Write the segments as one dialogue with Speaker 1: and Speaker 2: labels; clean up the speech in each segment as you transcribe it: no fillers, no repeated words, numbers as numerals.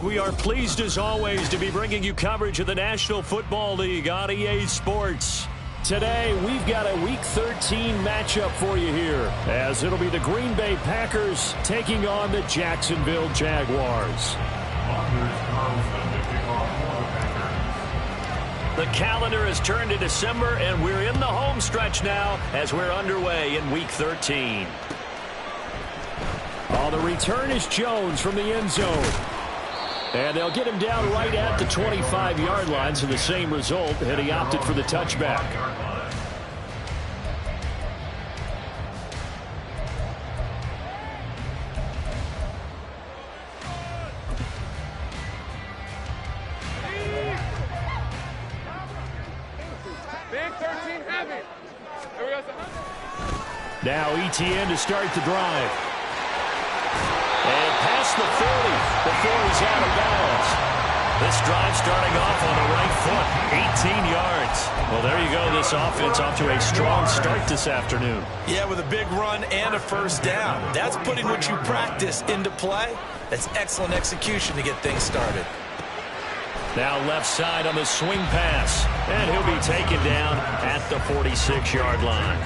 Speaker 1: We are pleased as always to be bringing you coverage of the National Football League on EA Sports. Today, we've got a Week 13 matchup for you here, as it'll be the Green Bay Packers taking on the Jacksonville Jaguars. The calendar has turned to December, and we're in the home stretch now as we're underway in Week 13. Oh, the return is Jones from the end zone. And they'll get him down right at the 25-yard line, so the same result, and he opted for the touchback.
Speaker 2: Big 13 heavy.
Speaker 1: Now ETN to start the drive. And past the 40 before he's out of bounds. This drive starting off on the right foot, 18 yards. Well, there you go. This offense off to a strong start this afternoon.
Speaker 3: Yeah, with a big run and a first down. That's putting what you practice into play. That's excellent execution to get things started.
Speaker 1: Now left side on the swing pass. And he'll be taken down at the 46-yard line.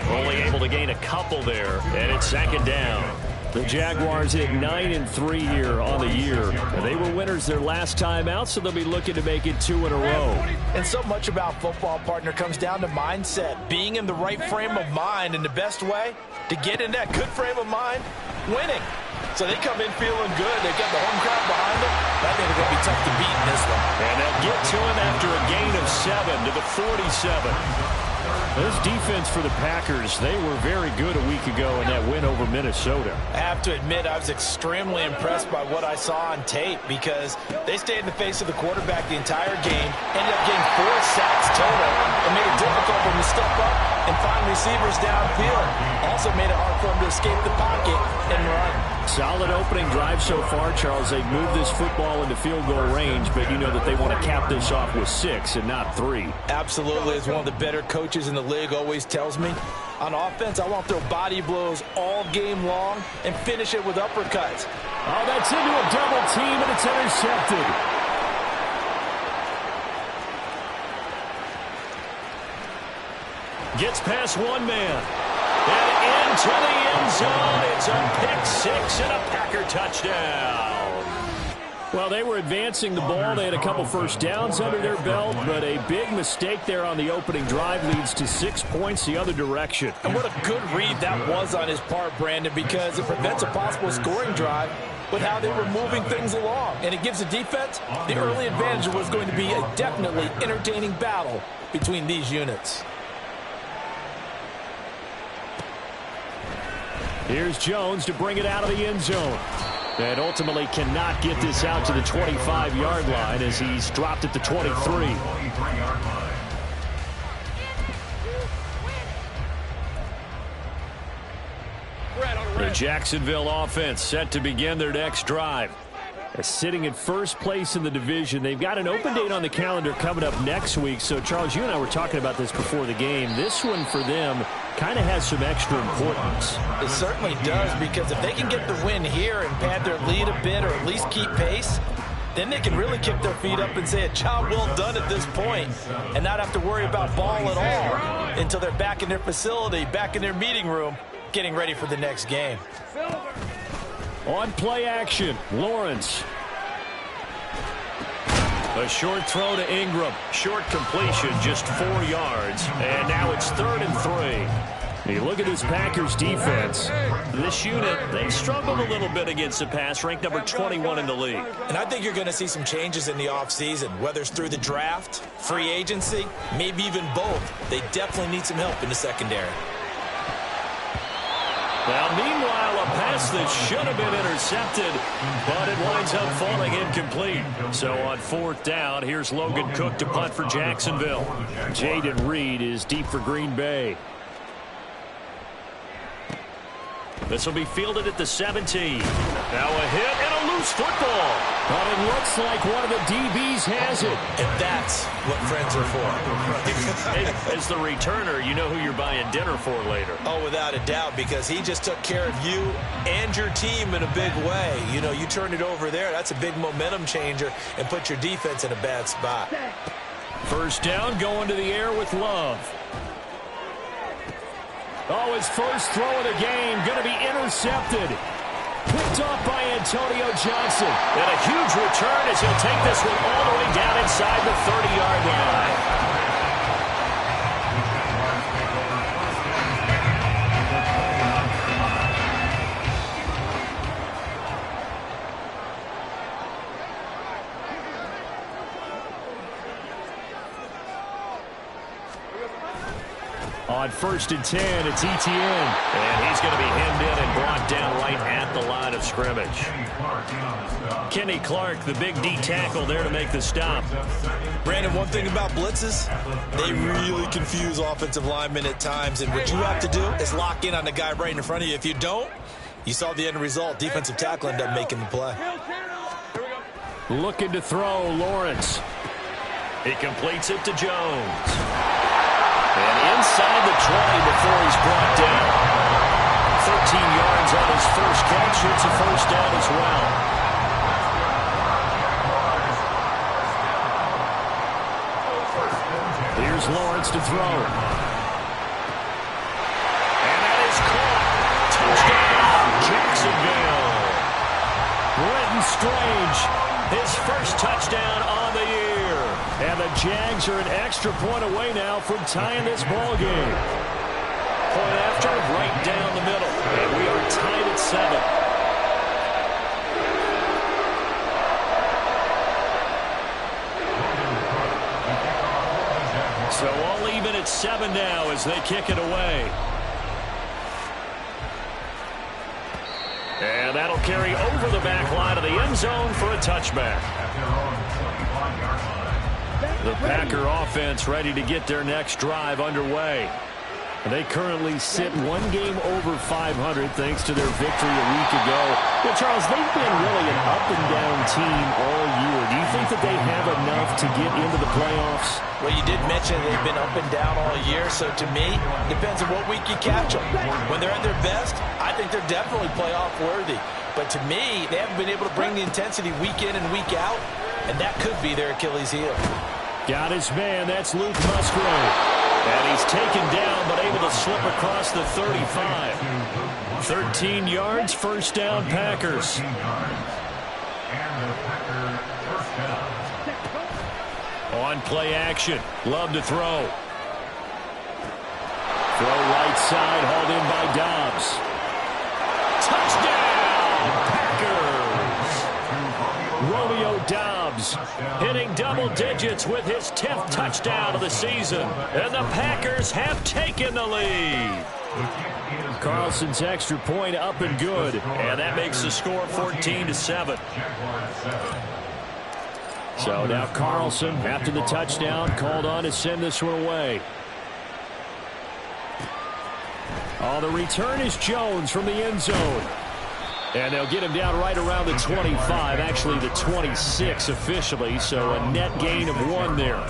Speaker 1: Only able to gain a couple there, and it's second down. The Jaguars hit 9-3 here on the year. And they were winners their last time out, so they'll be looking to make it 2 in a row.
Speaker 3: And so much about football, partner, comes down to mindset. Being in the right frame of mind, and the best way to get in that good frame of mind, winning. So they come in feeling good. They've got the home crowd behind them. I think it's going to be tough to beat in this one.
Speaker 1: And they'll get to him after a gain of 7 to the 47. This defense for the Packers, they were very good a week ago in that win over Minnesota.
Speaker 3: I have to admit, I was extremely impressed by what I saw on tape because they stayed in the face of the quarterback the entire game, ended up getting 4 sacks total, and made it difficult for him to step up and find receivers downfield. Also made it hard for him to escape the pocket and run.
Speaker 1: Solid opening drive so far, Charles. They've moved this football into field goal range, but you know that they want to cap this off with 6 and not 3.
Speaker 3: Absolutely. As one of the better coaches in the league always tells me, on offense, I want to throw body blows all game long and finish it with uppercuts.
Speaker 1: Oh, that's into a double team, and it's intercepted. Gets past one man. And into the end zone. It's a pick 6 and a Packer touchdown. Well, they were advancing the ball. They had a couple first downs under their belt, but a big mistake there on the opening drive leads to 6 points the other direction.
Speaker 3: And what a good read that was on his part, Brandon, because it prevents a possible scoring drive with how they were moving things along. And it gives the defense the early advantage. Was going to be a definitely entertaining battle between these units.
Speaker 1: Here's Jones to bring it out of the end zone. And ultimately cannot get this out to the 25-yard line as he's dropped at the 23. The Jacksonville offense set to begin their next drive. Sitting in first place in the division. They've got an open date on the calendar coming up next week. So, Charles, you and I were talking about this before the game. This one for them kind of has some extra importance.
Speaker 3: It certainly does, because if they can get the win here and pad their lead a bit or at least keep pace, then they can really kick their feet up and say a job well done at this point and not have to worry about ball at all until they're back in their facility, back in their meeting room, getting ready for the next game.
Speaker 1: On play action, Lawrence. A short throw to Ingram. Short completion, just 4 yards. And now it's 3rd and 3. You look at this Packers defense. This unit, they've struggled a little bit against the pass, ranked number 21 in the league.
Speaker 3: And I think you're going to see some changes in the offseason, whether it's through the draft, free agency, maybe even both. They definitely need some help in the secondary.
Speaker 1: Now, meanwhile, a pass that should have been intercepted, but it winds up falling incomplete. So on 4th down, here's Logan Cook to punt for Jacksonville. Jaden Reed is deep for Green Bay. This will be fielded at the 17. Now a hit and a loose football. But it looks like one of the DBs has it.
Speaker 3: And that's what friends are for.
Speaker 1: As the returner, you know who you're buying dinner for later.
Speaker 3: Oh, without a doubt, because he just took care of you and your team in a big way. You know, you turned it over there. That's a big momentum changer and put your defense in a bad spot.
Speaker 1: First down, going to the air with Love. Oh, his first throw of the game, going to be intercepted. Picked off by Antonio Johnson. And a huge return as he'll take this one all the way down inside the 30-yard line. On 1st and 10, it's Etienne. And he's going to be hemmed in and brought down right at the line of scrimmage. Kenny Clark, the big D tackle there to make the stop.
Speaker 3: Brandon, one thing about blitzes, they really confuse offensive linemen at times. And what you have to do is lock in on the guy right in front of you. If you don't, you saw the end result. Defensive tackle ended up making the play.
Speaker 1: Looking to throw, Lawrence. He completes it to Jones. And inside the 20 before he's brought down. 13 yards on his first catch. It's a first down as well. Here's Lawrence to throw. And that is caught. Touchdown, Jacksonville. Brenton Strange, his first touchdown on the year. And the Jags are an extra point away now from tying this ball game. Point after, right down the middle. And we are tied at 7. So all even at 7 now as they kick it away. And that'll carry over the back line of the end zone for a touchback. The Packer offense ready to get their next drive underway. They currently sit one game over 500 thanks to their victory a week ago. Well, Charles, they've been really an up-and-down team all year. Do you think that they have enough to get into the playoffs?
Speaker 3: Well, you did mention they've been up and down all year, so to me, depends on what week you catch them. When they're at their best, I think they're definitely playoff worthy. But to me, they haven't been able to bring the intensity week in and week out, and that could be their Achilles heel.
Speaker 1: Got his man, that's Luke Musgrave. And he's taken down, but able to slip across the 35. 13 yards, first down, Packers. On play action, Love to throw. Throw right side, hauled in by Dobbs. Touchdown, Packers! Romeo Dobbs hitting double digits with his 10th touchdown of the season. And the Packers have taken the lead. Carlson's extra point up and good. And that makes the score 14-7. So now Carlson, after the touchdown, called on to send this one away. Oh, the return is Jones from the end zone. And they'll get him down right around the 25, actually the 26 officially, so a net gain of 1 there.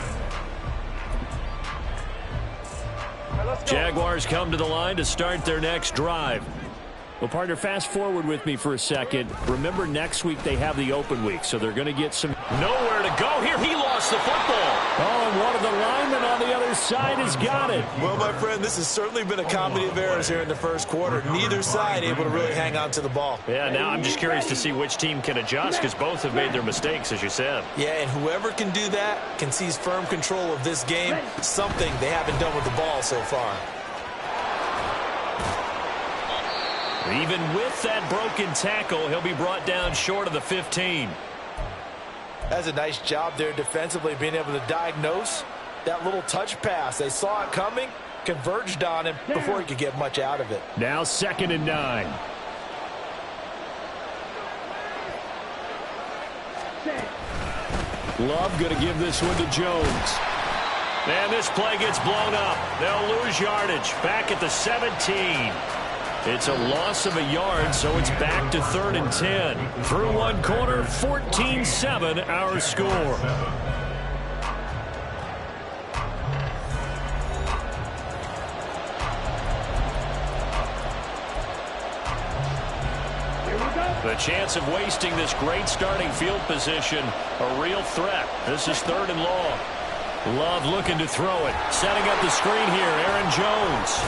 Speaker 1: Jaguars come to the line to start their next drive. Well, partner, fast forward with me for a second. Remember, next week they have the open week, so they're going to get some... Nowhere to go here. He lost the football. Oh, and one of the linemen on the other side has got it.
Speaker 3: Well, my friend, this has certainly been a comedy of errors here in the first quarter. Neither side able to really hang on to the ball.
Speaker 1: Yeah, now I'm just curious to see which team can adjust because both have made their mistakes, as you said.
Speaker 3: Yeah, and whoever can do that can seize firm control of this game, something they haven't done with the ball so far.
Speaker 1: Even with that broken tackle, he'll be brought down short of the 15.
Speaker 3: That's a nice job there defensively, being able to diagnose that little touch pass. They saw it coming, converged on him before he could get much out of it.
Speaker 1: Now 2nd and 9. Love going to give this one to Jones. And this play gets blown up. They'll lose yardage. Back at the 17. It's a loss of a yard, so it's back to 3rd and 10. Through one quarter, 14-7 our score. The chance of wasting this great starting field position, a real threat. This is 3rd and long. Love looking to throw it. Setting up the screen here, Aaron Jones.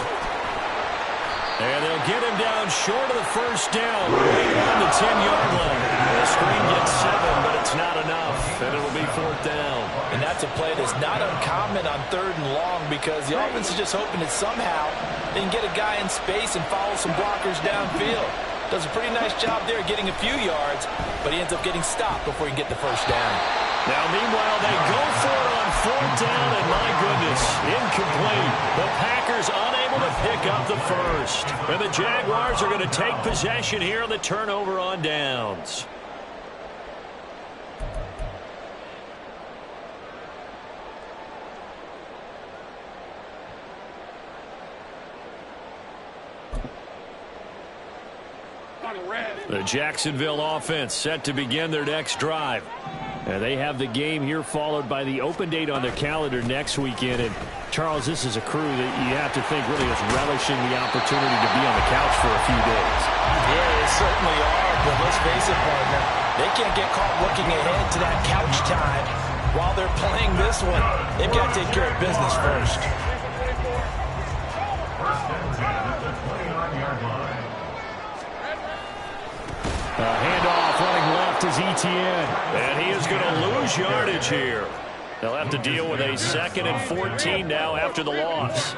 Speaker 1: And they'll get him down short of the first down, right on the 10-yard line. The screen gets 7, but it's not enough, and it'll be 4th down.
Speaker 3: And that's a play that's not uncommon on 3rd and long because the offense is just hoping that somehow they can get a guy in space and follow some blockers downfield. Does a pretty nice job there getting a few yards, but he ends up getting stopped before he can get the first down.
Speaker 1: Now, meanwhile, they go for it on 4th down, and my goodness, incomplete. The Packers unable to pick up the first. And the Jaguars are going to take possession here on the turnover on downs. The Jacksonville offense set to begin their next drive. And they have the game here followed by the open date on their calendar next weekend. And, Charles, this is a crew that you have to think really is relishing the opportunity to be on the couch for a few days.
Speaker 3: Yeah, they certainly are. But let's face it, partner, they can't get caught looking ahead to that couch time while they're playing this one. They've got to take care of business first.
Speaker 1: Handoff running left is Etienne. And he is going to lose yardage here. They'll have to deal with a 2nd and 14 now after the loss.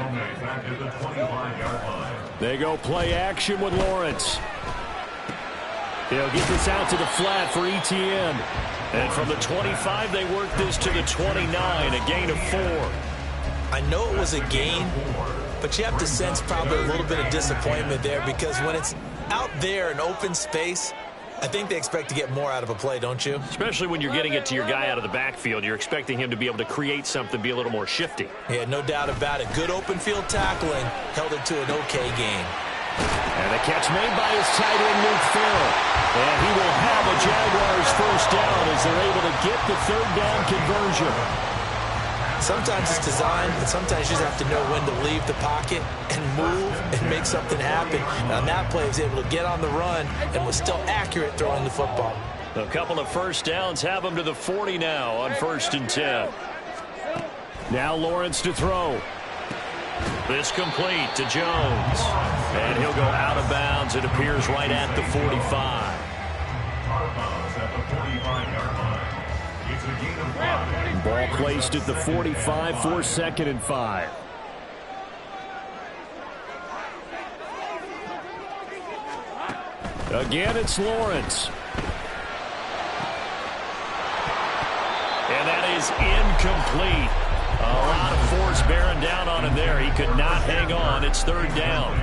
Speaker 1: They go play action with Lawrence. He'll get this out to the flat for Etienne. And from the 25, they work this to the 29, a gain of 4.
Speaker 3: I know it was a gain, but you have to sense probably a little bit of disappointment there because when it's out there in open space, I think they expect to get more out of a play, don't you?
Speaker 1: Especially when you're getting it to your guy out of the backfield. You're expecting him to be able to create something, be a little more shifty.
Speaker 3: Yeah, no doubt about it. Good open field tackling held it to an okay game.
Speaker 1: And the catch made by his tight end, Luke Farrell. And he will have a Jaguars first down as they're able to get the 3rd down conversion.
Speaker 3: Sometimes it's designed, but sometimes you just have to know when to leave the pocket and move and make something happen. And on that play, he was able to get on the run and was still accurate throwing the football.
Speaker 1: A couple of first downs have him to the 40 now on 1st and 10. Now Lawrence to throw. This complete to Jones. And he'll go out of bounds. It appears right at the 45. Ball placed at the 45 for 2nd and 5. Again, it's Lawrence. And that is incomplete. A lot of force bearing down on him there. He could not hang on. It's 3rd down.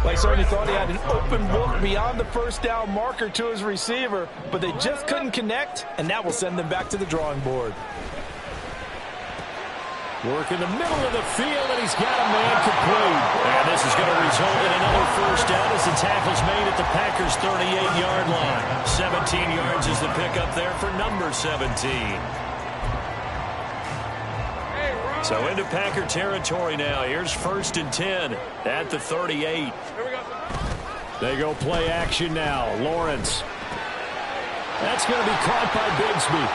Speaker 3: Well, he certainly thought he had an open look beyond the first down marker to his receiver, but they just couldn't connect, and that will send them back to the drawing board.
Speaker 1: Work in the middle of the field, and he's got a man complete. And this is going to result in another first down as the tackle's made at the Packers' 38-yard line. 17 yards is the pickup there for number 17. So into Packer territory now. Here's 1st and 10 at the 38. They go play action now. Lawrence. That's going to be caught by Bigsby.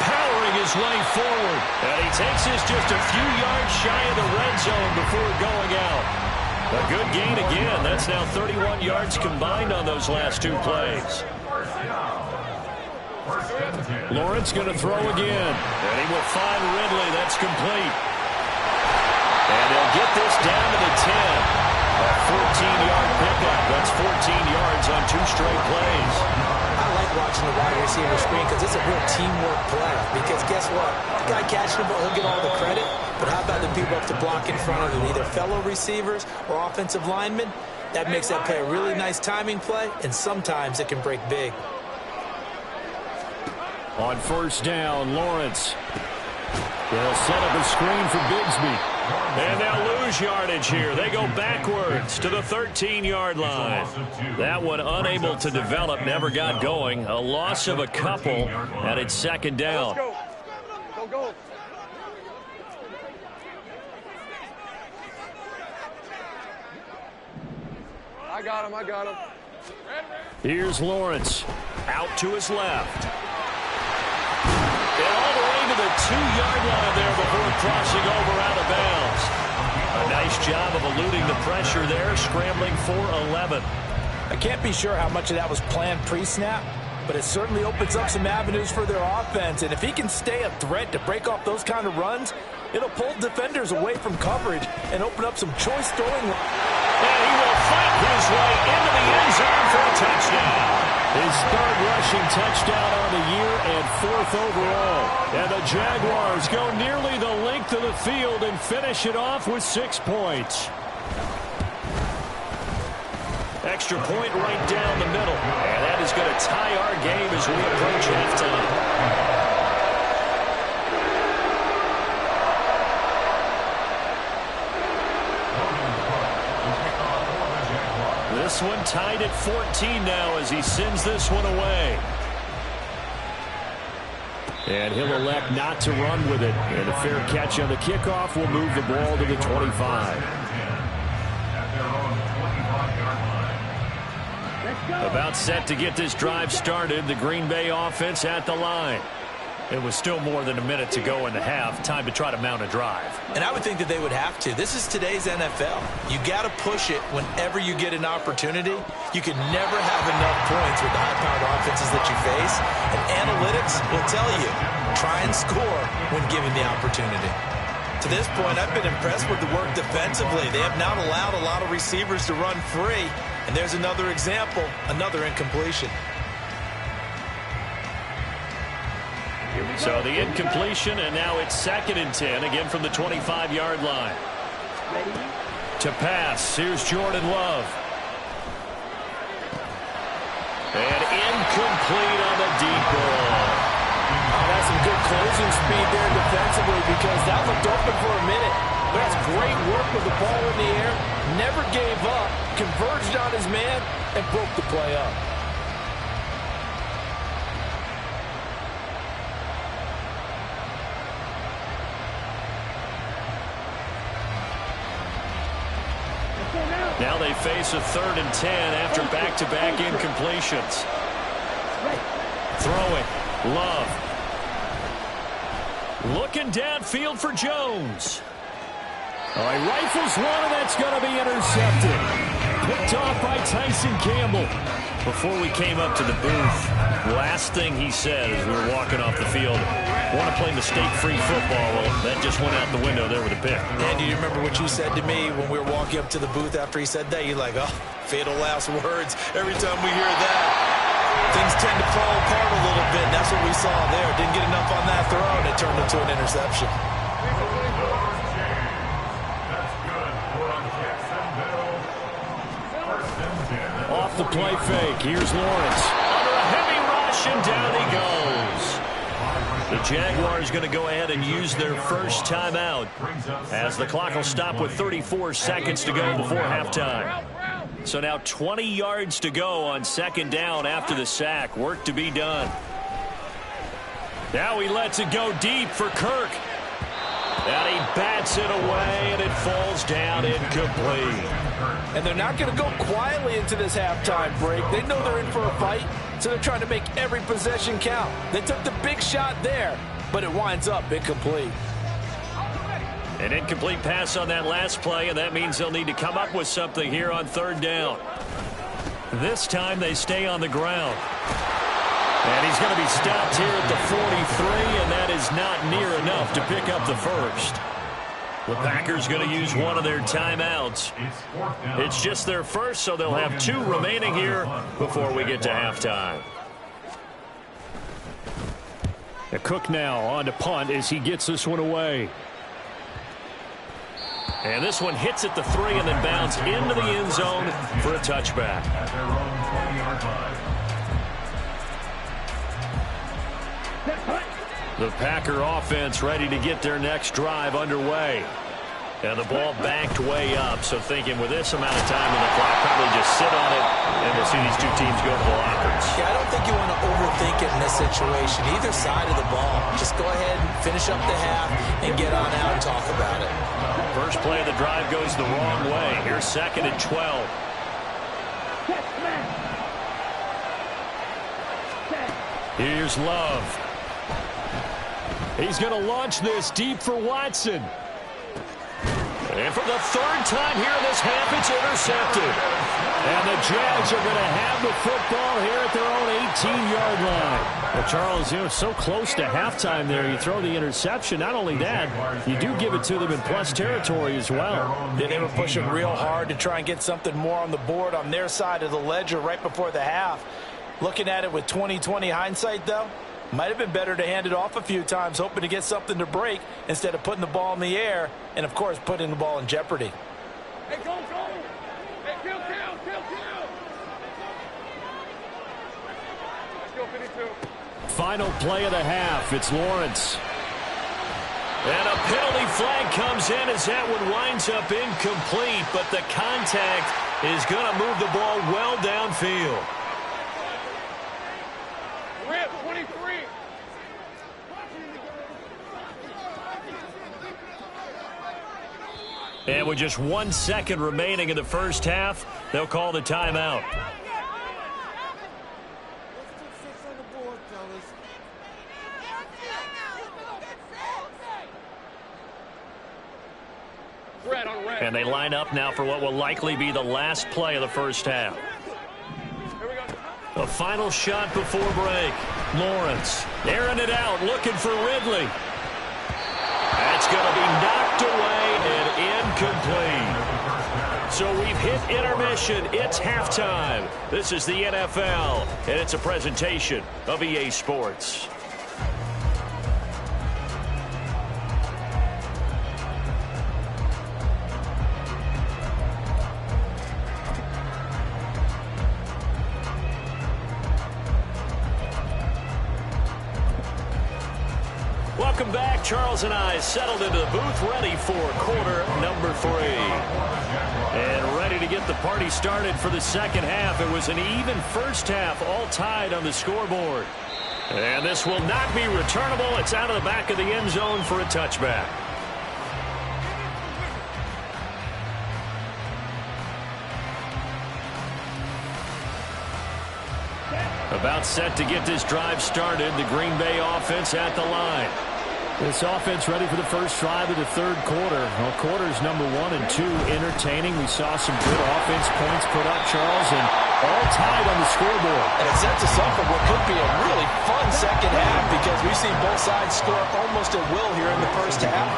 Speaker 1: Powering his way forward. And he takes this just a few yards shy of the red zone before going out. A good gain again. That's now 31 yards combined on those last 2 plays. Lawrence going to throw again. And he will find Ridley. That's complete. And they'll get this down to the 10. A 14-yard pickup. That's 14 yards on 2 straight plays.
Speaker 4: I like watching the wide receiver screen because it's a real teamwork play. Because guess what? The guy catching the ball, he'll get all the credit. But how about the people up to block in front of him? Either fellow receivers or offensive linemen. That makes that play a really nice timing play. And sometimes it can break big.
Speaker 1: On 1st down, Lawrence. They'll set up a screen for Bigsby. And they'll lose yardage here. They go backwards to the 13-yard line. That one unable to develop, never got going. A loss of a couple, and it's second down.
Speaker 2: Let's go. Go. I got him.
Speaker 1: Here's Lawrence. Out to his left. And all the way to the 2-yard line there before crossing over out of bounds. A nice job of eluding the pressure there, scrambling for 11.
Speaker 3: I can't be sure how much of that was planned pre-snap, but it certainly opens up some avenues for their offense. And if he can stay a threat to break off those kind of runs, it'll pull defenders away from coverage and open up some choice throwing.
Speaker 1: And he will fight his way into the end zone for a touchdown. His third rushing touchdown on the year and 4th overall. And the Jaguars go nearly the length of the field and finish it off with 6 points. Extra point right down the middle. And that is going to tie our game as we approach halftime. This one tied at 14 now as he sends this one away. And he'll elect not to run with it. And a fair catch on the kickoff will move the ball to the 25. About set to get this drive started. The Green Bay offense at the line. It was still more than a minute to go in the half. Time to try to mount a drive.
Speaker 4: And I would think that they would have to. This is today's NFL. You got to push it whenever you get an opportunity. You can never have enough points with the high-powered offenses that you face. And analytics will tell you, try and score when given the opportunity. To this point, I've been impressed with the work defensively. They have not allowed a lot of receivers to run free. And there's another example, another incompletion.
Speaker 1: So the incompletion, and now it's 2nd and 10, again from the 25-yard line. To pass, here's Jordan Love. And incomplete on the deep ball.
Speaker 3: That's some good closing speed there defensively because that looked open for a minute. But that's great work with the ball in the air. Never gave up, converged on his man, and broke the play up.
Speaker 1: Now they face a 3rd and 10 after back-to-back incompletions. Throwing. Love. Looking downfield for Jones. All right, rifles one, and that's going to be intercepted. Picked off by Tyson Campbell. Before we came up to the booth, last thing he said as we were walking off the field, want to play mistake-free football. Well, that just went out the window there with a pick.
Speaker 4: And do you remember what you said to me when we were walking up to the booth after he said that? You're like, oh, fatal last words. Every time we hear that, things tend to fall apart a little bit. And that's what we saw there. Didn't get enough on that throw, and it turned into an interception.
Speaker 1: Off the play fake. Here's Lawrence. Under a heavy rush, and down he goes. The Jaguars going to go ahead and use their first timeout as the clock will stop with 34 seconds to go before halftime. So now 20 yards to go on 2nd down after the sack. Work to be done. Now he lets it go deep for Kirk. And he bats it away, and it falls down incomplete.
Speaker 3: And they're not going to go quietly into this halftime break. They know they're in for a fight, so they're trying to make every possession count. They took the big shot there, but it winds up incomplete.
Speaker 1: An incomplete pass on that last play, and that means they'll need to come up with something here on 3rd down. This time they stay on the ground. And he's going to be stopped here at the 43, and that is not near enough to pick up the first. The Packers going to use one of their timeouts. It's just their first, so they'll have 2 remaining here before we get to halftime. Cook now on to punt as he gets this one away. And this one hits at the 3 and then bounds into the end zone for a touchback. The Packer offense ready to get their next drive underway. And the ball backed way up, so thinking with this amount of time on the clock, probably just sit on it, and we'll see these two teams go to the lockers.
Speaker 4: Yeah, I don't think you want to overthink it in this situation. Either side of the ball. Just go ahead and finish up the half and get on out and talk about it.
Speaker 1: First play of the drive goes the wrong way. Here's 2nd and 12. Here's Love. He's going to launch this deep for Watson. And for the 3rd time here in this half, it's intercepted. And the Jags are going to have the football here at their own 18-yard line. Well, Charles, you know, so close to halftime there. You throw the interception. Not only that, you do give it to them in plus territory as well.
Speaker 3: Yeah, they were pushing real hard to try and get something more on the board on their side of the ledger right before the half. Looking at it with 20/20 hindsight, though, might have been better to hand it off a few times, hoping to get something to break instead of putting the ball in the air and, of course, putting the ball in jeopardy.
Speaker 2: Hey, go! Hey, kill! Let's go, 52.
Speaker 1: Final play of the half. It's Lawrence. And a penalty flag comes in as that one winds up incomplete, but the contact is going to move the ball well downfield.
Speaker 2: Rip, 23.
Speaker 1: And with just 1 second remaining in the first half, they'll call the timeout.
Speaker 2: Red on red.
Speaker 1: And they line up now for what will likely be the last play of the first half.
Speaker 2: Here we go.
Speaker 1: A final shot before break. Lawrence airing it out, looking for Ridley. That's going to be knocked away and incomplete. So we've hit intermission. It's halftime. This is the NFL, and it's a presentation of EA Sports. Welcome back. Charles and I settled into the booth, ready for quarter number 3. And ready to get the party started for the second half. It was an even first half, all tied on the scoreboard. And this will not be returnable. It's out of the back of the end zone for a touchback. About set to get this drive started. The Green Bay offense at the line. This offense ready for the first drive of the third quarter. Well, quarters number 1 and 2 entertaining. We saw some good offense points put up, Charles, and all tied on the scoreboard.
Speaker 3: And it sets us up for what could be a really fun second half because we've seen both sides score up almost at will here in the first half.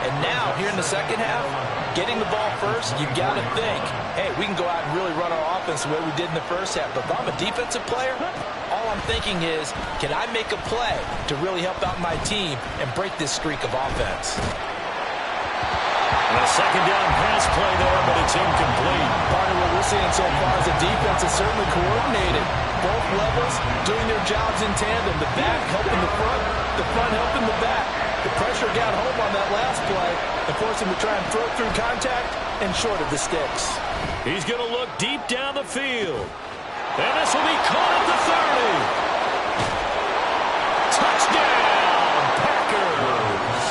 Speaker 3: And now, here in the second half, getting the ball first, you got to think, hey, we can go out and really run our offense the way we did in the first half. But if I'm a defensive player, all I'm thinking is, can I make a play to really help out my team and break this streak of offense?
Speaker 1: And a second down pass play there, but it's incomplete.
Speaker 3: Part of what we're seeing so far is the defense is certainly coordinated. Both levels doing their jobs in tandem. The back helping the front helping the back. The pressure got home on that last play and forced him to try and throw through contact and short of the sticks.
Speaker 1: He's going to look deep down the field. And this will be caught at the 30. Touchdown, Packers.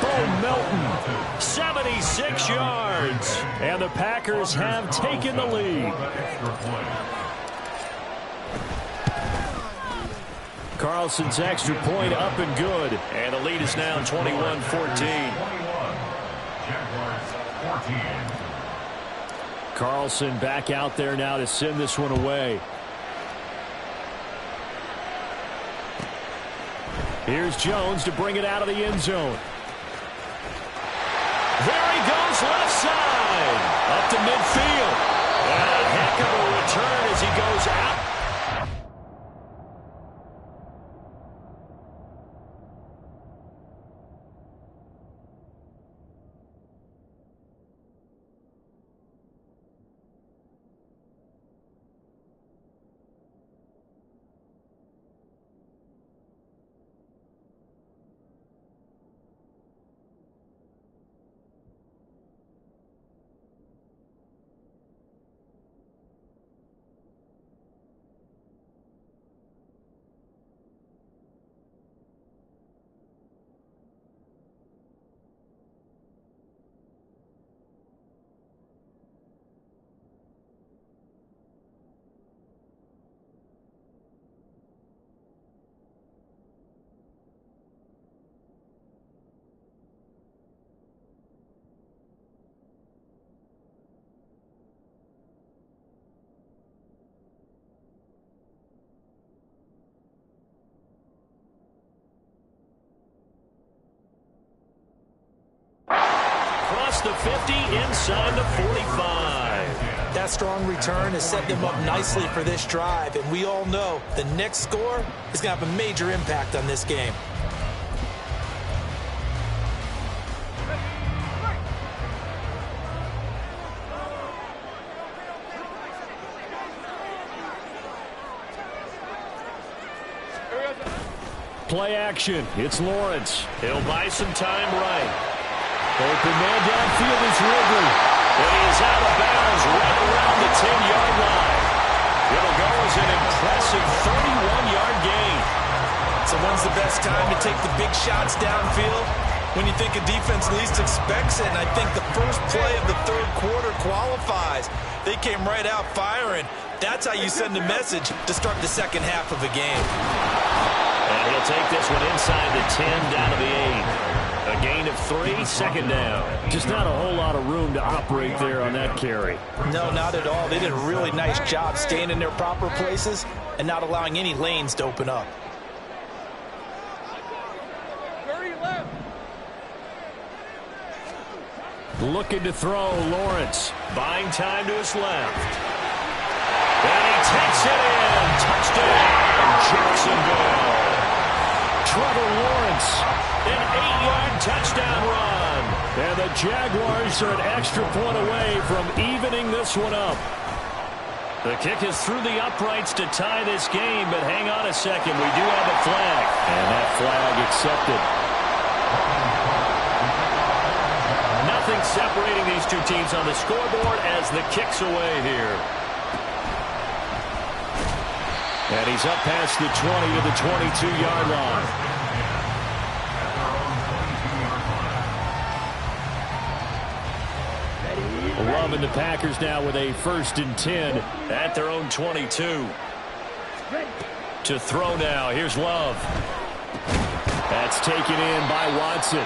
Speaker 1: Bo Melton, 76 yards. And the Packers have taken the lead. Carlson's extra point up and good. And the lead is now 21-14. Carlson back out there now to send this one away. Here's Jones to bring it out of the end zone. There he goes, left side. Up to midfield. And a heck of a return as he goes out. the 50, inside the 45.
Speaker 4: That strong return has set them up nicely for this drive, and we all know the next score is going to have a major impact on this game.
Speaker 1: Play action. It's Lawrence. He'll buy some time right. Open man downfield is Ridley. And he is out of bounds right around the 10-yard line. It'll go as an impressive 31-yard gain.
Speaker 3: So when's the best time to take the big shots downfield? When you think a defense least expects it, and I think the first play of the third quarter qualifies. They came right out firing. That's how you send a message to start the second half of a game.
Speaker 1: And he'll take this one inside the 10, down to the 8. A gain of 3, second down. Just not a whole lot of room to operate there on that carry.
Speaker 3: No, not at all. They did a really nice job staying in their proper places and not allowing any lanes to open up.
Speaker 2: 30 left.
Speaker 1: Looking to throw, Lawrence. Buying time to his left. And he takes it in. Touchdown, Jacksonville. Trevor Lawrence, an 8-yard touchdown run. And the Jaguars are an extra point away from evening this one up. The kick is through the uprights to tie this game, but hang on a second. We do have a flag. And that flag accepted. Nothing separating these two teams on the scoreboard as the kick's away here. And he's up past the 20 to the 22-yard line. Love and the Packers now with a 1st and 10 at their own 22. To throw now. Here's Love. That's taken in by Watson.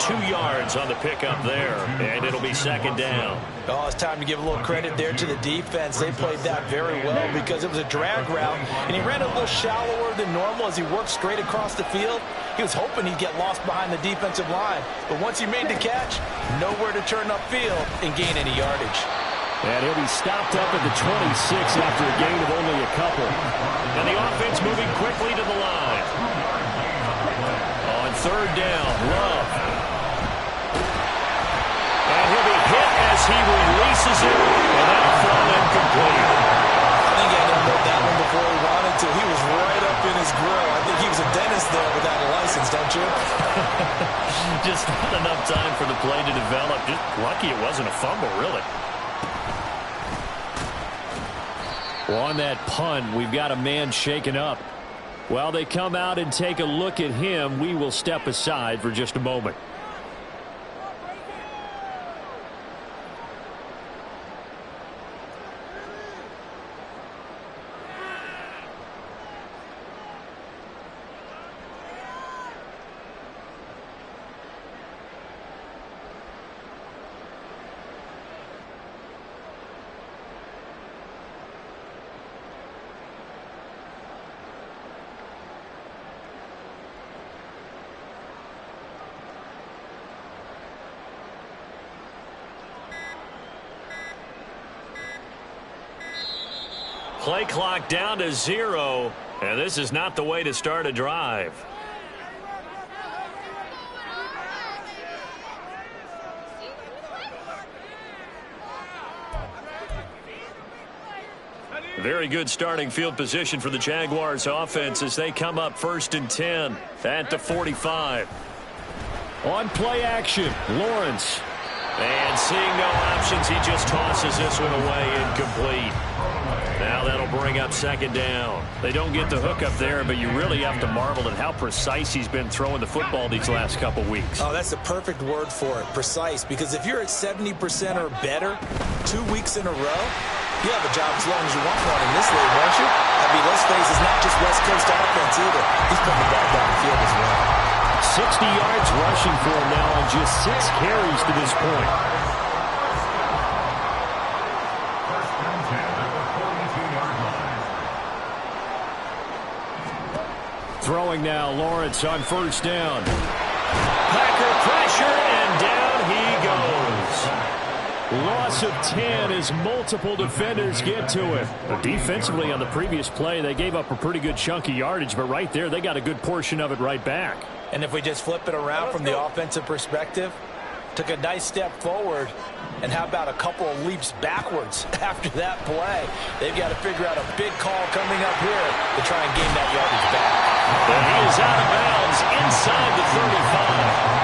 Speaker 1: 2 yards on the pickup there, and it'll be second down.
Speaker 3: Oh, it's time to give a little credit there to the defense. They played that very well because it was a drag route, and he ran a little shallower than normal as he worked straight across the field. He was hoping he'd get lost behind the defensive line, but once he made the catch, nowhere to turn upfield and gain any yardage.
Speaker 1: And he'll be stopped up at the 26 after a gain of only a couple. And the offense moving quickly to the line. On 3rd down, Love. And he'll be hit as he releases it, and that'll fall incomplete.
Speaker 3: I think he had to hold that one before he wanted to. He was right up in his grill. I think he was a dentist there without a license, don't you?
Speaker 1: Just not enough time for the play to develop. Just lucky it wasn't a fumble, really. Well, on that punt, we've got a man shaken up. While they come out and take a look at him, we will step aside for just a moment. Play clock down to 0, and this is not the way to start a drive. Very good starting field position for the Jaguars offense as they come up 1st and 10 at the 45. On play action, Lawrence. And seeing no options, he just tosses this one away, incomplete. Now that'll bring up 2nd down. They don't get the hook up there, but you really have to marvel at how precise he's been throwing the football these last couple weeks.
Speaker 4: Oh, that's the perfect word for it, precise, because if you're at 70% or better 2 weeks in a row, you have a job as long as you want one in this league, won't you? I mean, let's face it, it's not just West Coast offense either. He's putting the ball downfield as well.
Speaker 1: 60 yards rushing for him now on just 6 carries to this point. Throwing now, Lawrence on 1st down. Packer pressure, and down he goes. Loss of 10 as multiple defenders get to him. Defensively on the previous play, they gave up a pretty good chunk of yardage, but right there, they got a good portion of it right back.
Speaker 3: And if we just flip it around from the offensive perspective, took a nice step forward, and how about a couple of leaps backwards after that play? They've got to figure out a big call coming up here to try and gain that yardage back.
Speaker 1: And he is out of bounds inside the 35.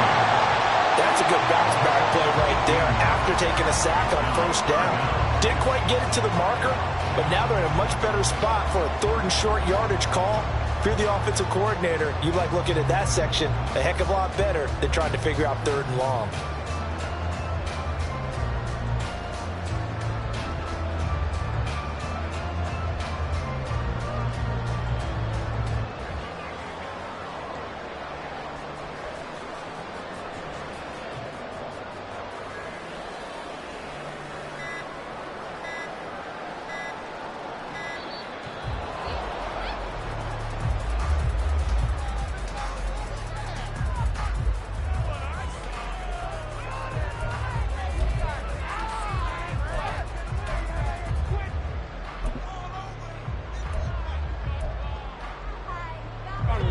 Speaker 3: That's a good bounce back play right there after taking a sack on first down. Didn't quite get it to the marker, but now they're in a much better spot for a 3rd and short yardage call. If you're the offensive coordinator, you like looking at that section a heck of a lot better than trying to figure out 3rd and long.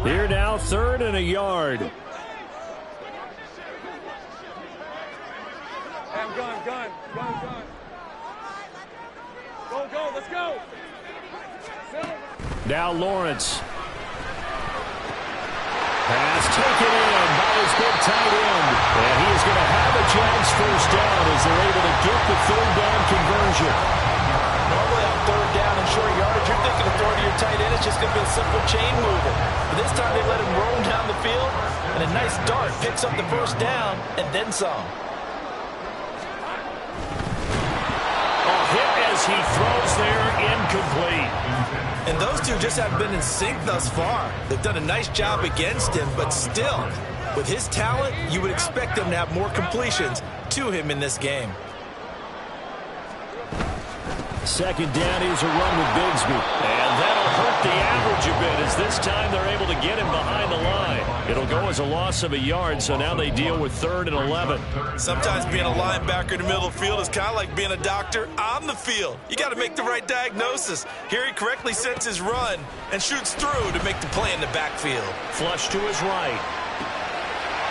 Speaker 1: Here now, 3rd and a yard.
Speaker 2: Gun. Go, let's go.
Speaker 1: Now Lawrence. Pass taken in by his big tight end. And he is going to have a Jags first down as they're able to get the 3rd down conversion.
Speaker 3: Normally on 3rd down and short yardage, you're thinking of throwing to your tight end. It's just going to be a simple chain mover. But this time they let him roam down the field, and a nice dart picks up the first down and then some.
Speaker 1: Hit as he throws there, incomplete.
Speaker 3: And those two just haven't been in sync thus far. They've done a nice job against him, but still, with his talent, you would expect them to have more completions to him in this game.
Speaker 1: 2nd down, here's a run with Bigsby. And that'll hurt the average a bit as this time they're able to get him behind the line. It'll go as a loss of a yard, so now they deal with 3rd and 11.
Speaker 3: Sometimes being a linebacker in the middle of the field is kind of like being a doctor on the field. You got to make the right diagnosis. Here he correctly sets his run and shoots through to make the play in the backfield.
Speaker 1: Flush to his right.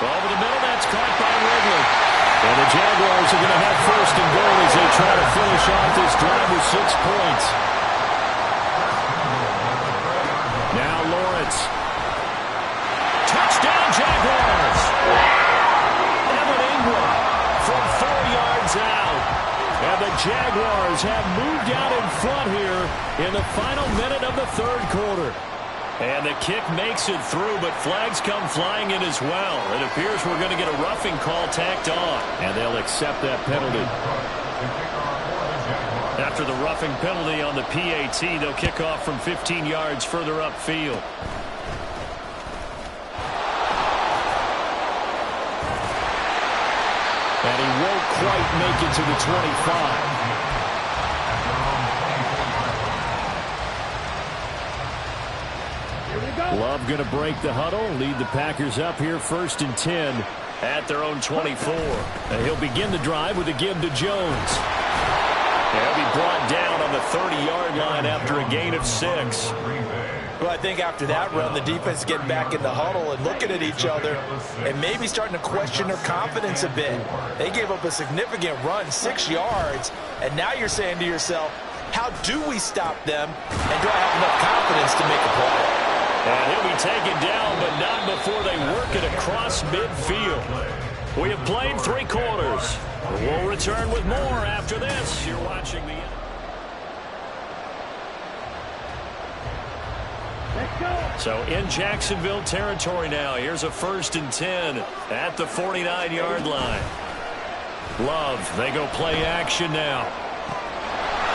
Speaker 1: Over the middle, that's caught by Ridley. And the Jaguars are going to have 1st and goal as they try to finish off this drive with 6 points. Now Lawrence. Touchdown, Jaguars! Evan Ingram from 4 yards out. And the Jaguars have moved out in front here in the final minute of the 3rd quarter. And the kick makes it through, but flags come flying in as well. It appears we're going to get a roughing call tacked on, and they'll accept that penalty. After the roughing penalty on the PAT, they'll kick off from 15 yards further upfield. And he won't quite make it to the 25. Love going to break the huddle, lead the Packers up here 1st and 10 at their own 24. And he'll begin the drive with a give to Jones. He'll be brought down on the 30-yard line after a gain of 6.
Speaker 3: Well, I think after that run, the defense getting back in the huddle and looking at each other and maybe starting to question their confidence a bit. They gave up a significant run, 6 yards, and now you're saying to yourself, how do we stop them, and do I have enough confidence to make a play?
Speaker 1: And he'll be taken down, but not before they work it across midfield. We have played 3 quarters. We'll return with more after this. You're watching the... So in Jacksonville territory now. Here's a 1st and 10 at the 49-yard line. Love, they go play action now.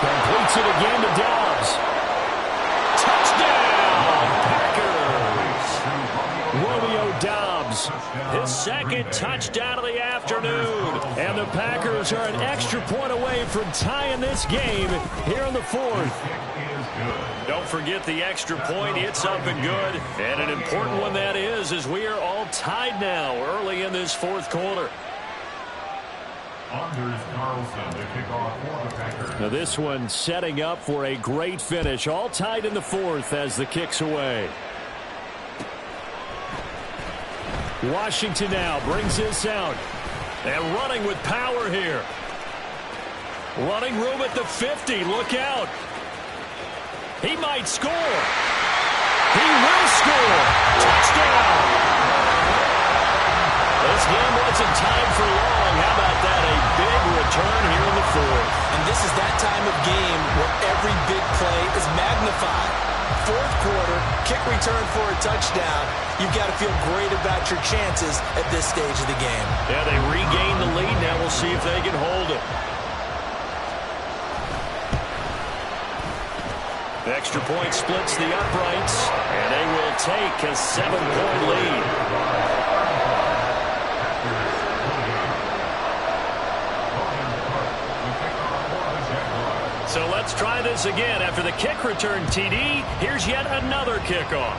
Speaker 1: Completes it again to Dobbs. Touchdown! Romeo Dobbs, his 2nd touchdown of the afternoon. And the Packers are an extra point away from tying this game here in the 4th. Don't forget the extra point. It's up and good. And an important one that is, as we are all tied now early in this 4th quarter. Now this one setting up for a great finish. All tied in the fourth as the kick's away. Washington now brings this out. And running with power here. Running room at the 50. Look out. He might score. He will score. Touchdown. This game wasn't tied for long. How about that? A big return here in the fourth.
Speaker 4: And this is that time of game where every big play is magnified. Fourth quarter, kick return for a touchdown. You've got to feel great about your chances at this stage of the game.
Speaker 1: Yeah, they regain the lead. Now we'll see if they can hold it. Extra point splits the uprights, and they will take a 7-point lead. So let's try this again. After the kick return TD, here's yet another kickoff.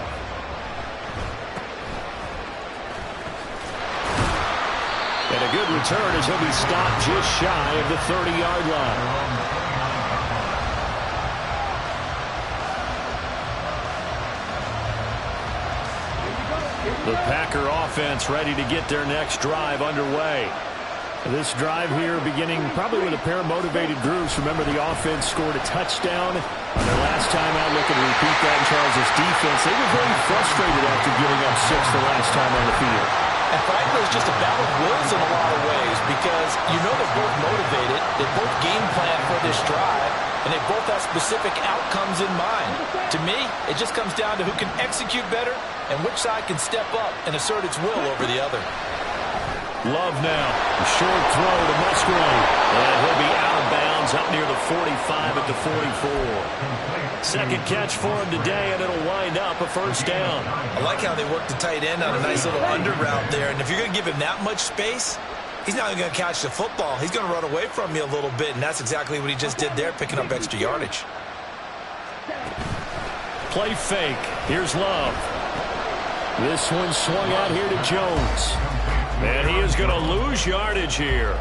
Speaker 1: And a good return as he'll be stopped just shy of the 30-yard line. The Packer offense ready to get their next drive underway. This drive here beginning probably with a pair of motivated groups. Remember, the offense scored a touchdown on their last time out. Looking to repeat that in Charles' defense. They were very frustrated after giving up 6 the last time on the field.
Speaker 3: And frankly, it's just a battle of wills in a lot of ways because you know they're both motivated. They both game plan for this drive, and they both have specific outcomes in mind. To me, it just comes down to who can execute better and which side can step up and assert its will over the other.
Speaker 1: Love now. A short throw to Musgrave. And he'll be out of bounds up near the 45 at the 44. Second catch for him today, and it'll wind up a first down.
Speaker 4: I like how they work the tight end on a nice little under route there. And if you're going to give him that much space, he's not even going to catch the football. He's going to run away from you a little bit, and that's exactly what he just did there, picking up extra yardage.
Speaker 1: Play fake. Here's Love. This one swung out here to Jones. And he is going to lose yardage here.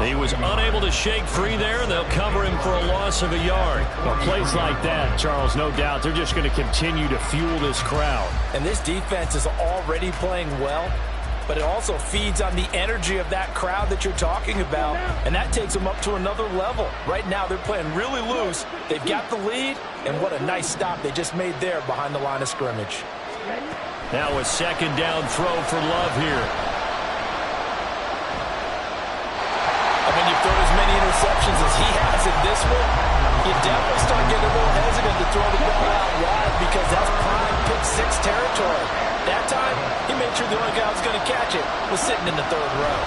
Speaker 1: He was unable to shake free there, and they'll cover him for a loss of a yard. Well, plays like that, Charles, no doubt, they're just going to continue to fuel this crowd.
Speaker 3: And this defense is already playing well, but it also feeds on the energy of that crowd that you're talking about, and that takes them up to another level. Right now, they're playing really loose. They've got the lead, and what a nice stop they just made there behind the line of scrimmage.
Speaker 1: Now a second down throw for Love here.
Speaker 3: When you throw as many interceptions as he has in this one, you definitely start getting a little hesitant to throw the ball out wide because that's prime pick-6 territory. That time, he made sure the only guy who was going to catch it was sitting in the third row.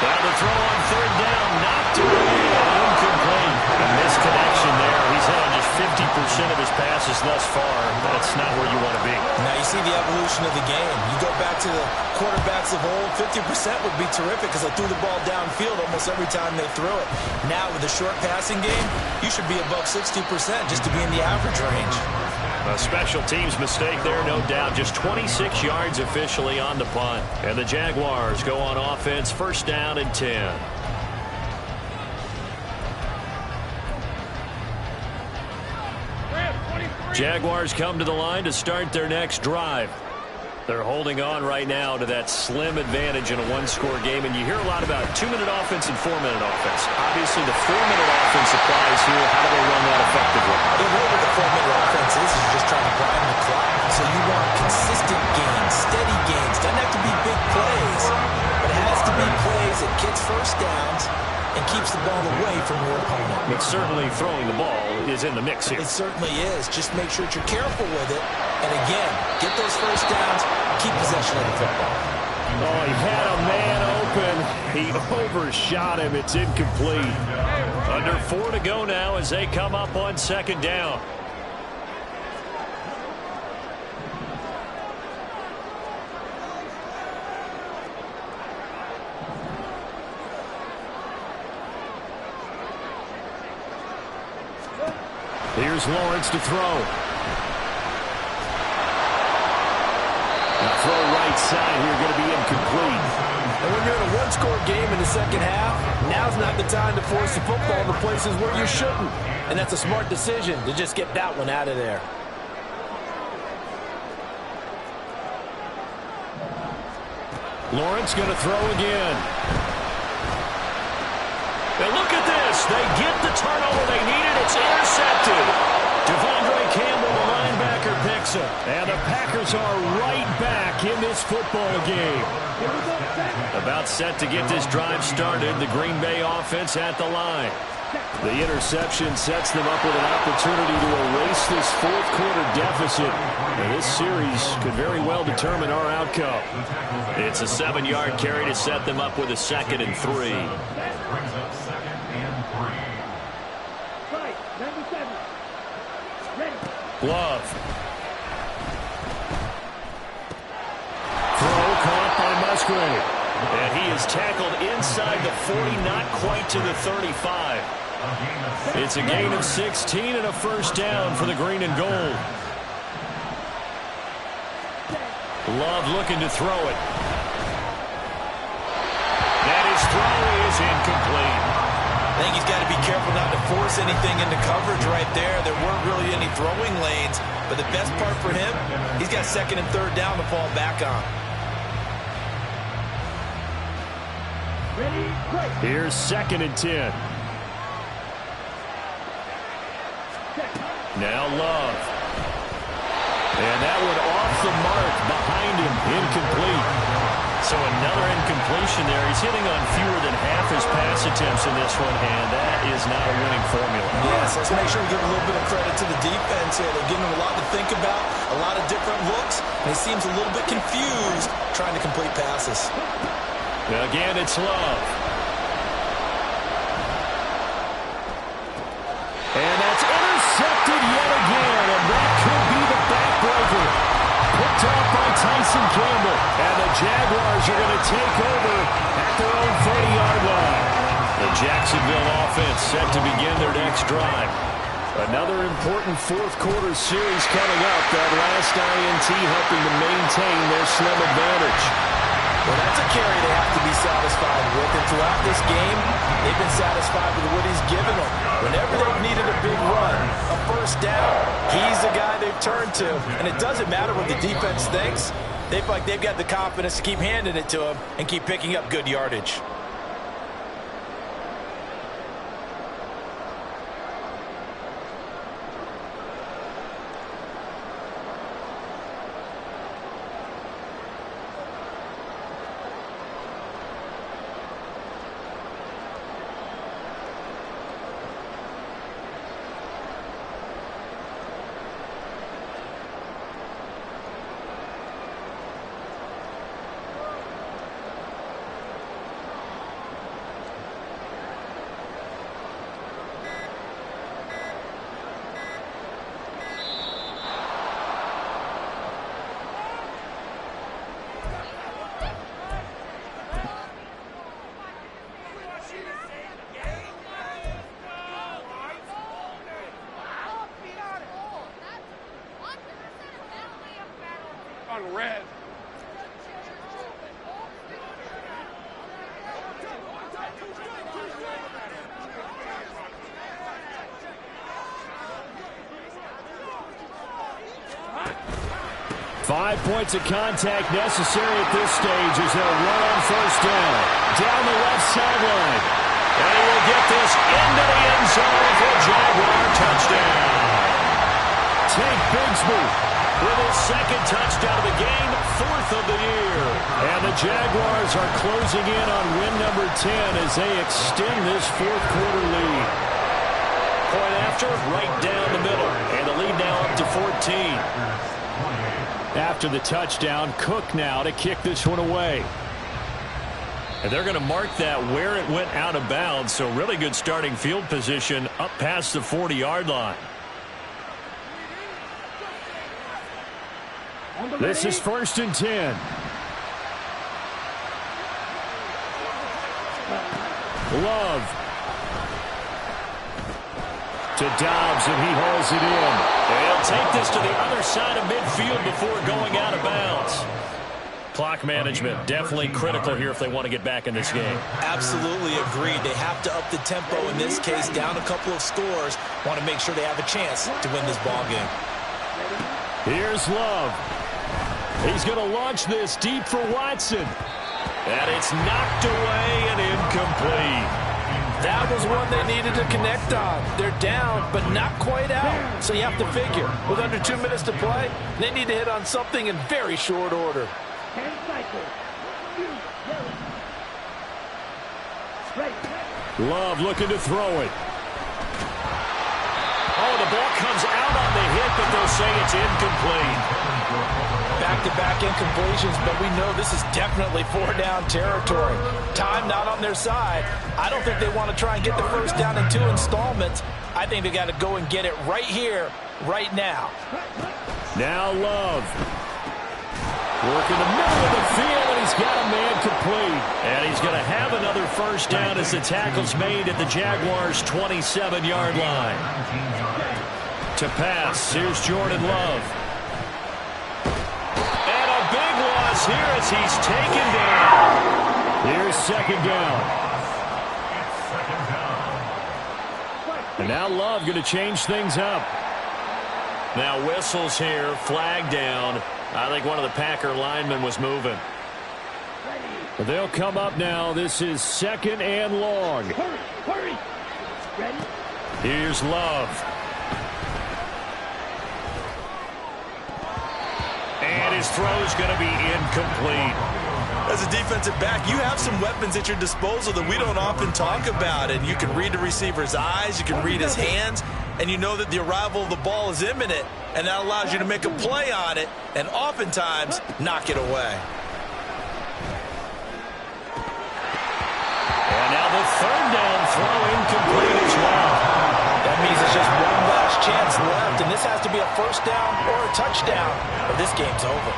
Speaker 1: Now the throw on third down, knocked away and incomplete. A misconnection there. He's hit on just 50% of his passes thus far. That's not where you want to be.
Speaker 4: Now you see the evolution of the game. You go back to the quarterbacks of old, 50% would be terrific because they threw the ball downfield almost every time they threw it. Now with the short passing game, you should be above 60% just to be in the average range.
Speaker 1: A special teams mistake there, no doubt. Just 26 yards officially on the punt. And the Jaguars go on offense, first down and 10. Jaguars come to the line to start their next drive. They're holding on right now to that slim advantage in a one-score game, and you hear a lot about 2-minute offense and 4-minute offense. Obviously, the 4-minute offense applies here. How do they run that effectively?
Speaker 4: The rule with the 4-minute offense is you're just trying to grind the clock. So you want consistent gains, steady gains. Doesn't have to be big plays, but it has to be plays that gets first downs and keeps the ball away from your opponent.
Speaker 1: But certainly throwing the ball is in the mix here.
Speaker 4: It certainly is. Just make sure that you're careful with it. And again, get those first downs, keep possession of the football.
Speaker 1: Oh, he had a man open. He overshot him. It's incomplete. Under 4 to go now as they come up on second down. Here's Lawrence to throw. Throw right side here, going to be incomplete.
Speaker 3: And when you're in a one-score game in the second half, now's not the time to force the football in the places where you shouldn't. And that's a smart decision to just get that one out of there.
Speaker 1: Lawrence going to throw again. And look at this. They get the turnover they needed. It's intercepted. Devondre Campbell, the linebacker, picks it. And the Packers are right back in this football game. About set to get this drive started. The Green Bay offense at the line. The interception sets them up with an opportunity to erase this fourth quarter deficit. And this series could very well determine our outcome. It's a 7-yard carry to set them up with a 2nd and 3. Love. Throw caught by Musgrave. And he is tackled inside the 40, not quite to the 35. It's a gain of 16 and a first down for the green and gold. Love looking to throw it. And his throw is incomplete.
Speaker 3: I think he's got to be careful not to force anything into coverage right there. There weren't really any throwing lanes. But the best part for him, he's got 2nd and 3rd down to fall back on.
Speaker 1: Here's 2nd and 10. Now Love. And that one off the mark behind him. Incomplete. So another incompletion there. He's hitting on fewer than half his pass attempts in this one, and that is not a winning formula.
Speaker 3: Yes, let's make sure we give a little bit of credit to the defense here. They're giving him a lot to think about, a lot of different looks, and he seems a little bit confused trying to complete passes.
Speaker 1: Again, it's Love. And that's intercepted yet again, and that could be the backbreaker. Picked off by Tyson Campbell, and the Jaguars are going to take over at their own 40-yard line. The Jacksonville offense set to begin their next drive. Another important fourth quarter series coming up. That last INT helping to maintain their slim advantage.
Speaker 3: Well, that's a carry they have to be satisfied with. And throughout this game, they've been satisfied with what he's given them. Whenever they've needed a big run, a first down, he's the guy they've turned to. And it doesn't matter what the defense thinks. They feel like they've got the confidence to keep handing it to him and keep picking up good yardage.
Speaker 2: On red.
Speaker 1: Five points of contact necessary at this stage as they'll run on first down. Down the left sideline. And he will get this into the end zone for a Jaguar touchdown. Tank Bigsby with his 2nd touchdown of the game, 4th of the year. And the Jaguars are closing in on win number 10 as they extend this fourth quarter lead. Point after, right down the middle. And the lead now up to 14. After the touchdown, Cook now to kick this one away. And they're going to mark that where it went out of bounds, so really good starting field position up past the 40-yard line. This is 1st and 10. Love to Dobbs, and he hauls it in. They'll They'll take this to the other side of midfield before going out of bounds. Clock management definitely critical here if they want to get back in this game.
Speaker 3: Absolutely agreed. They have to up the tempo in this case, down a couple of scores. Want to make sure they have a chance to win this ball game.
Speaker 1: Here's Love. He's going to launch this deep for Watson. And it's knocked away and incomplete.
Speaker 3: That was one they needed to connect on. They're down, but not quite out. So you have to figure, with under 2 minutes to play, they need to hit on something in very short order.
Speaker 1: Love looking to throw it. Oh, the ball comes out on the hit, but they'll say it's incomplete.
Speaker 3: Back-to-back incompletions, but we know this is definitely 4-down territory. Time not on their side. I don't think they want to try and get the first down in 2 installments. I think they got to go and get it right here, right now.
Speaker 1: Now Love. Working the middle of the field, and he's got a man complete. And he's going to have another first down as the tackle's made at the Jaguars' 27-yard line. To pass, here's Jordan Love. And a big loss here as he's taken down. Here's second down. And now Love going to change things up. Now whistles here, flag down. I think one of the Packer linemen was moving. They'll come up now. This is second and long.
Speaker 2: Hurry. Ready?
Speaker 1: Here's Love. And his throw's going to be incomplete.
Speaker 3: As a defensive back, you have some weapons at your disposal that we don't often talk about. And you can read the receiver's eyes, you can read his hands, and you know that the arrival of the ball is imminent. And that allows you to make a play on it and oftentimes knock it away.
Speaker 1: And now the third down throw incomplete as well.
Speaker 3: That means it's just one last chance left, and this has to be a first down or a touchdown, or this game's over.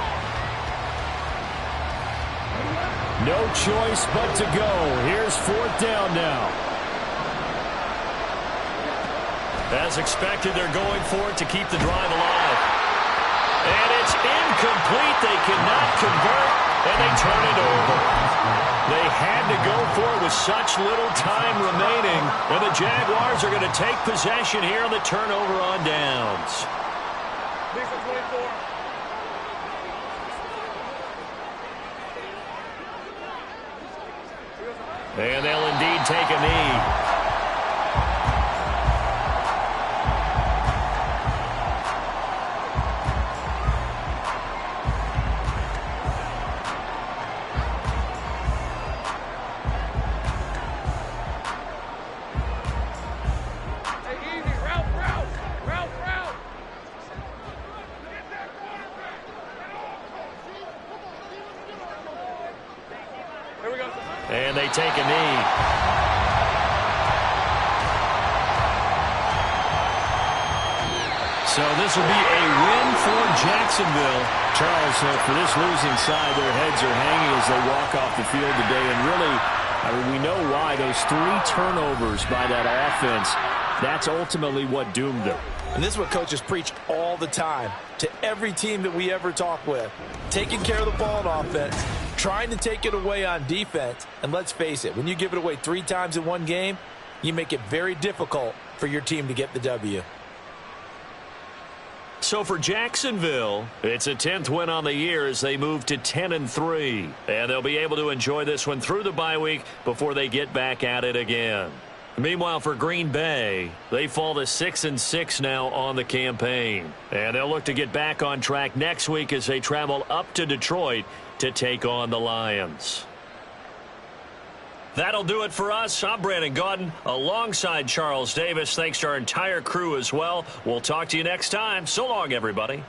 Speaker 1: No choice but to go. Here's fourth down now. As expected, they're going for it to keep the drive alive. And it's incomplete. They cannot convert, and they turn it over. They had to go for it with such little time remaining, and the Jaguars are going to take possession here on the turnover on downs. And they'll indeed take a knee. And they take a knee. So this will be a win for Jacksonville. Charles, for this losing side, their heads are hanging as they walk off the field today. And really, I mean, we know why. Those 3 turnovers by that offense, that's ultimately what doomed them.
Speaker 3: And this is what coaches preach all the time to every team that we ever talk with. Taking care of the ball on offense, trying to take it away on defense. And let's face it, when you give it away 3 times in one game, you make it very difficult for your team to get the W.
Speaker 1: So for Jacksonville, it's a 10th win on the year as they move to 10-3. And they'll be able to enjoy this one through the bye week before they get back at it again. Meanwhile, for Green Bay, they fall to 6-6 now on the campaign. And they'll look to get back on track next week as they travel up to Detroit to take on the Lions. That'll do it for us. I'm Brandon Gaudin alongside Charles Davis. Thanks to our entire crew as well. We'll talk to you next time. So long, everybody.